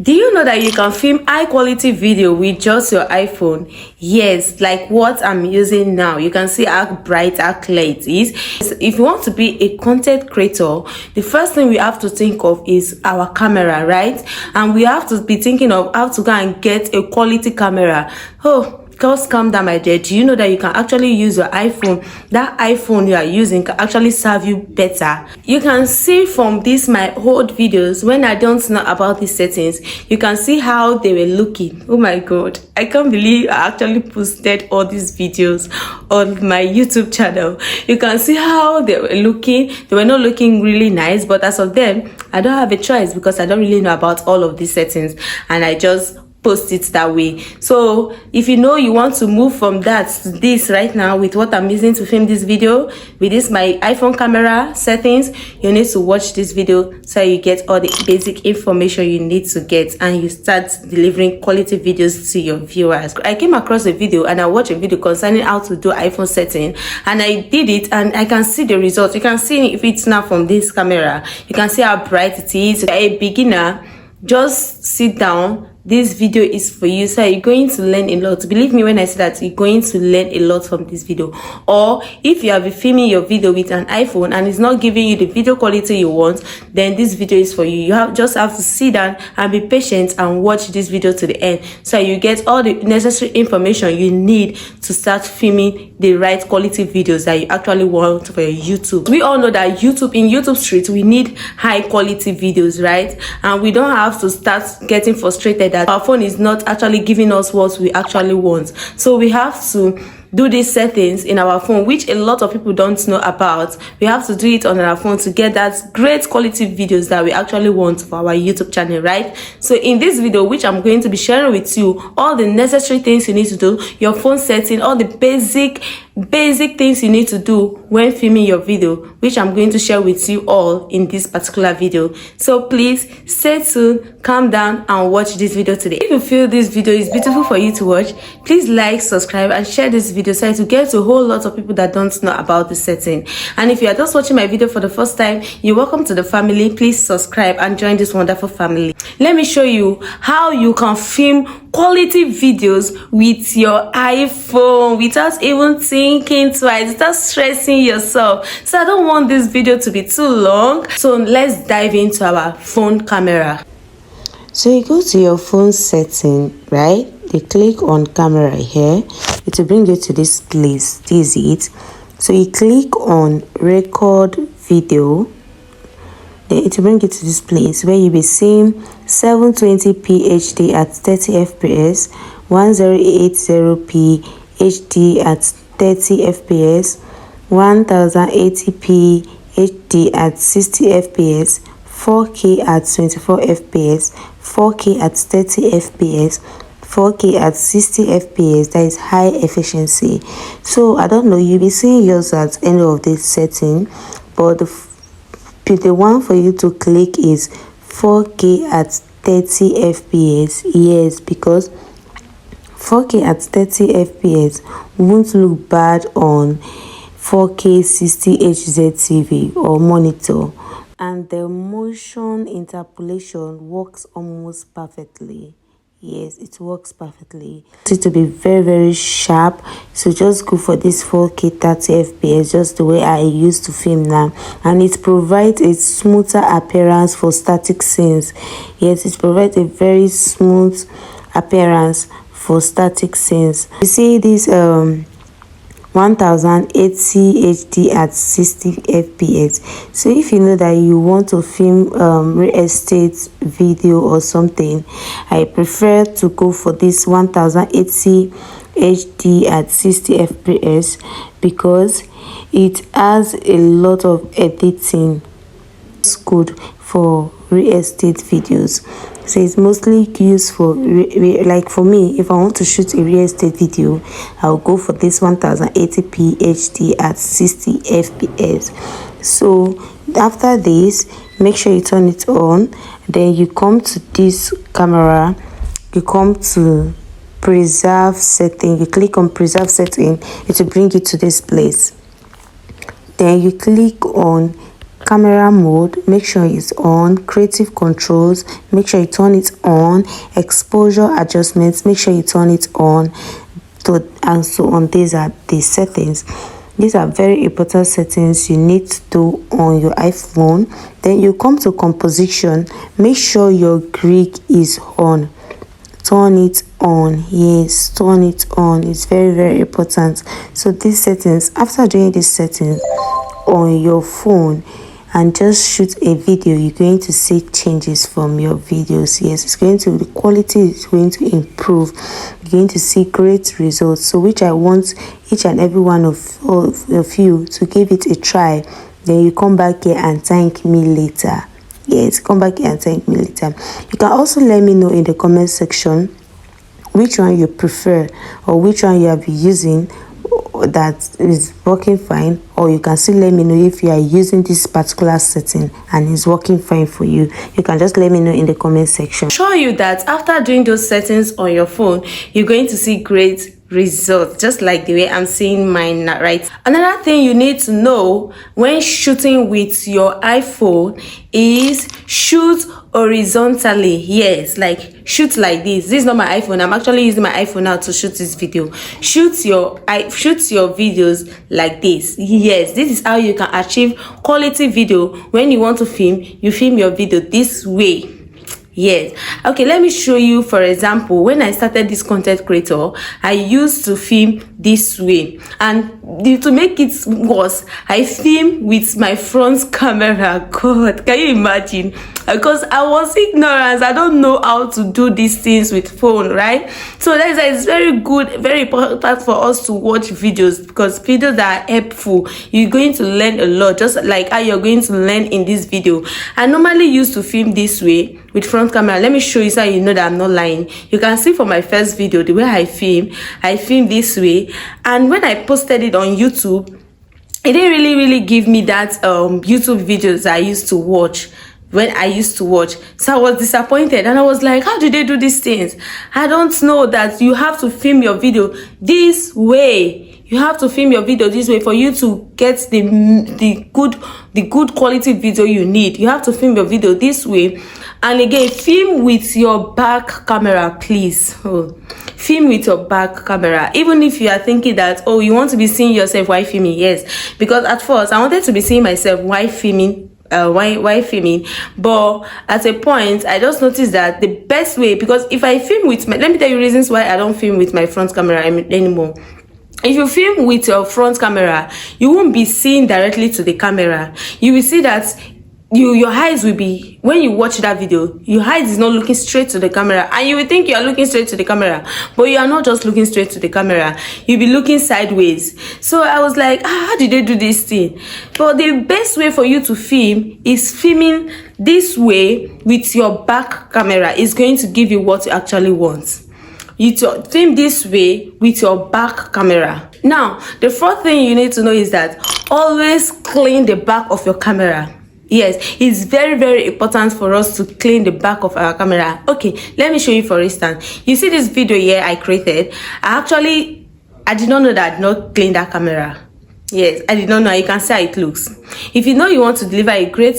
Do you know that you can film high quality video with just your iPhone? Yes, like what I'm using now. You can see how bright, how clear it is. If you want to be a content creator, the first thing we have to think of is our camera, right? And we have to be thinking of how to go and get a quality camera. Oh, just calm down, my dear. Do you know that you can actually use your iPhone? That iPhone you are using can actually serve you better. You can see from this my old videos when I don't know about these settings. You can see how they were looking. Oh my god, I can't believe I actually posted all these videos on my YouTube channel. You can see how they were looking. They were not looking really nice, but as of them, I don't have a choice because I don't really know about all of these settings, and I just post it that way. So if you know you want to move from that to this right now with what I'm using to film this video, with this my iPhone camera settings, you need to watch this video so you get all the basic information you need to get and you start delivering quality videos to your viewers. I came across a video and I watched a video concerning how to do iPhone setting, and I did it and I can see the results. You can see if it's now from this camera, you can see how bright it is. If you're a beginner, just sit down. This video is for you, so you're going to learn a lot. Believe me when I say that you're going to learn a lot from this video. Or if you have been filming your video with an iPhone and it's not giving you the video quality you want, then this video is for you. You just have to sit down and be patient and watch this video to the end, so you get all the necessary information you need to start filming the right quality videos that you actually want for your YouTube. We all know that in YouTube street, we need high quality videos, right? And we don't have to start getting frustrated that our phone is not actually giving us what we actually want. So we have to do these settings in our phone, which a lot of people don't know about. We have to do it on our phone to get that great quality videos that we actually want for our YouTube channel, right? So in this video, which I'm going to be sharing with you, all the necessary things you need to do, your phone setting, all the basic things you need to do when filming your video, which I'm going to share with you all in this particular video. So please stay tuned, calm down and watch this video today. If you feel this video is beautiful for you to watch, please like, subscribe and share this video so to get to a whole lot of people that don't know about the setting. And if you are just watching my video for the first time, you're welcome to the family. Please subscribe and join this wonderful family. Let me show you how you can film quality videos with your iPhone without even thinking twice, without stressing yourself. So I don't want this video to be too long, so let's dive into our phone camera. So you go to your phone setting, right? You click on camera here. It will bring you to this place. This is it. So you click on record video. Then it will bring you to this place where you'll be seeing 720p HD at 30 fps, 1080p HD at 30 fps, 1080p HD at 60 fps, 4K at 24 fps, 4K at 30 fps, 4K at 60 fps. That is high efficiency. So I don't know, you'll be seeing yours at any of this setting, but the one for you to click is 4K at 30 fps. Yes, because 4K at 30 fps won't look bad on 4K 60 HZ TV or monitor, and the motion interpolation works almost perfectly. Yes, it works perfectly. It to be very sharp, so just go for this 4K 30 fps, just the way I used to film now, and it provides a smoother appearance for static scenes. Yes, it provides a very smooth appearance for static scenes. You see this 1080 HD at 60 fps. So if you know that you want to film real estate video or something, I prefer to go for this 1080 HD at 60 fps because it has a lot of editing. It's good for real estate videos. So it's mostly used for like for me, if I want to shoot a real estate video, I'll go for this 1080p HD at 60 fps. So after this, make sure you turn it on. Then you come to this camera, you come to preserve setting, you click on preserve setting. It will bring you to this place. Then you click on camera mode, make sure it's on. Creative controls, make sure you turn it on. Exposure adjustments, make sure you turn it on. And so on. These are the settings. These are very important settings you need to do on your iPhone. Then you come to composition, make sure your grid is on. Turn it on. Yes, turn it on. It's very important. So these settings, after doing these settings on your phone and just shoot a video, you're going to see changes from your videos. Yes, it's going to, the quality is going to improve. You're going to see great results. So which I want each and every one of you to give it a try. Then you come back here and thank me later. Yes, come back here and thank me later. You can also let me know in the comment section which one you prefer or which one you have been using that is working fine, or you can still let me know if you are using this particular setting and it's working fine for you. You can just let me know in the comment section. Show you that after doing those settings on your phone, you're going to see great results, just like the way I'm seeing mine now, right? Another thing you need to know when shooting with your iPhone is shoot horizontally. Yes, like shoot like this. This is not my iPhone. I'm actually using my iPhone now to shoot this video. Shoot your videos like this. Yes, this is how you can achieve quality video. When you want to film, you film your video this way. Yes. Okay, let me show you. For example, when I started this content creator, I used to film this way, and to make it worse, I film with my front camera. God, can you imagine? Because I was ignorant, I don't know how to do these things with phone, right? So that is, it's very good, very important for us to watch videos, because videos are helpful. You're going to learn a lot, just like how you're going to learn in this video. I normally used to film this way with front camera. Let me show you so you know that I'm not lying. You can see for my first video the way I film this way, and when I posted it on YouTube, it didn't really give me that YouTube videos I used to watch. When I used to watch, so I was disappointed, and I was like, how do they do these things? I don't know that you have to film your video this way. You have to film your video this way for you to get the good quality video you need. You have to film your video this way. And again, film with your back camera, please. Film with your back camera. Even if you are thinking that, oh, you want to be seeing yourself while filming. Yes, because at first I wanted to be seeing myself while filming. Why filming, but at a point I just noticed that the best way, because if I film with let me tell you reasons why I don't film with my front camera anymore. If you film with your front camera, you won't be seeing directly to the camera. You will see that your eyes will be, when you watch that video, your eyes is not looking straight to the camera, and you will think you are looking straight to the camera, but you are not just looking straight to the camera. You'll be looking sideways. So I was like, how did they do this thing? But the best way for you to film is filming this way with your back camera. Is going to give you what you actually want. You to film this way with your back camera. Now, the fourth thing you need to know is that always clean the back of your camera. Yes, it's very important for us to clean the back of our camera. Okay, let me show you. For instance, you see this video here I created. I did not know that I did not clean that camera. Yes, I did not know. You can see how it looks. If you know you want to deliver a great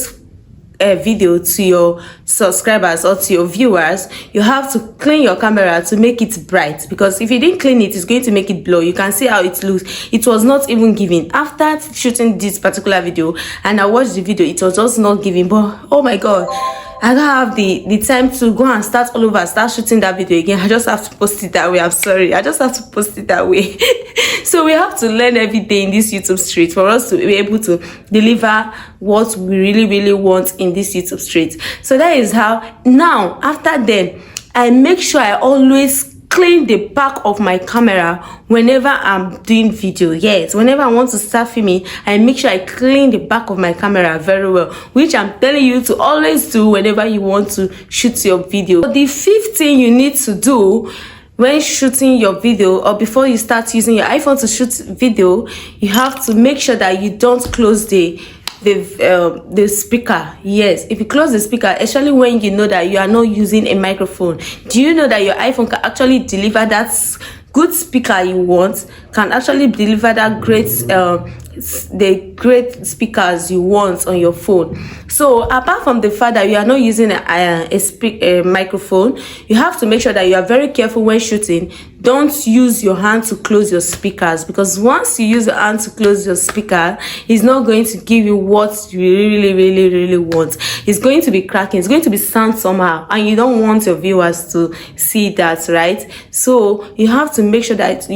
video to your subscribers or to your viewers, you have to clean your camera to make it bright, because if you didn't clean it, it's going to make it blur. You can see how it looks. It was not even giving. After shooting this particular video and I watched the video, it was just not giving. But oh my god, I don't have the time to go and start all over, start shooting that video again. I just have to post it that way. I'm sorry, I just have to post it that way. So we have to learn every day in this YouTube street for us to be able to deliver what we really want in this YouTube street. So that is how. Now after then, I make sure I always clean the back of my camera whenever I'm doing video. Yes, whenever I want to start filming, I make sure I clean the back of my camera very well, which I'm telling you to always do whenever you want to shoot your video. The fifth thing you need to do when shooting your video, or before you start using your iPhone to shoot video, you have to make sure that you don't close the speaker. Yes, if you close the speaker, especially when you know that you are not using a microphone, do you know that your iPhone can actually deliver that good speaker you want, can actually deliver that great the great speakers you want on your phone. So apart from the fact that you are not using a microphone, you have to make sure that you are very careful when shooting. Don't use your hand to close your speakers, because once you use your hand to close your speaker, it's not going to give you what you really want. It's going to be cracking, it's going to be sound somehow, and you don't want your viewers to see that, right? So you have to make sure that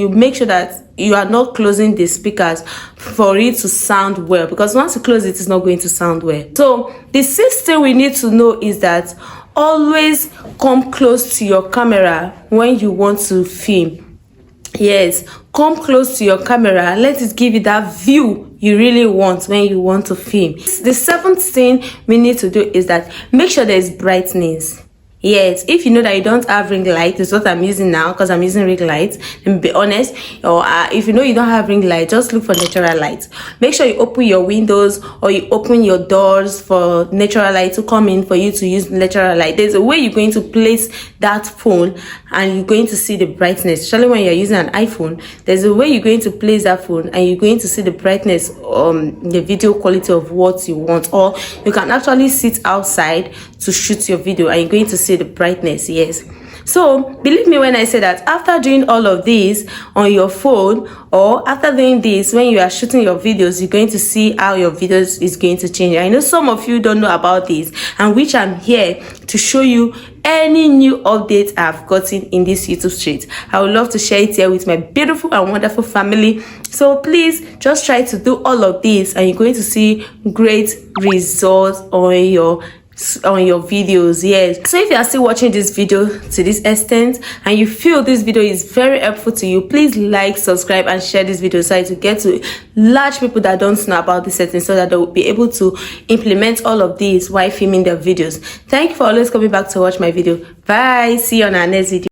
you are not closing the speakers for it to sound well, because once you close it, it's not going to sound well. So the sixth thing we need to know is that always come close to your camera when you want to film. Yes, come close to your camera. Let it give you that view you really want when you want to film. The seventh thing we need to do is that make sure there is brightness. Yes, if you know that you don't have ring light, is what I'm using now, because I'm using ring light, and be honest, or if you know you don't have ring light, just look for natural light. Make sure you open your windows or you open your doors for natural light to come in, for you to use natural light. There's a way you're going to place that phone and you're going to see the brightness. Especially when you're using an iPhone, there's a way you're going to place that phone and you're going to see the brightness, the video quality of what you want. Or you can actually sit outside to shoot your video and you're going to see the brightness. Yes, so believe me when I say that after doing all of this on your phone, or after doing this when you are shooting your videos, you're going to see how your videos is going to change. I know some of you don't know about this, and which I'm here to show you any new updates I've gotten in this YouTube street. I would love to share it here with my beautiful and wonderful family. So please just try to do all of this and you're going to see great results on your videos. Yes, so if you are still watching this video to this extent and you feel this video is very helpful to you, please like, subscribe and share this video so to get to large people that don't know about this setting, so that they will be able to implement all of these while filming their videos. Thank you for always coming back to watch my video. Bye, see you on our next video.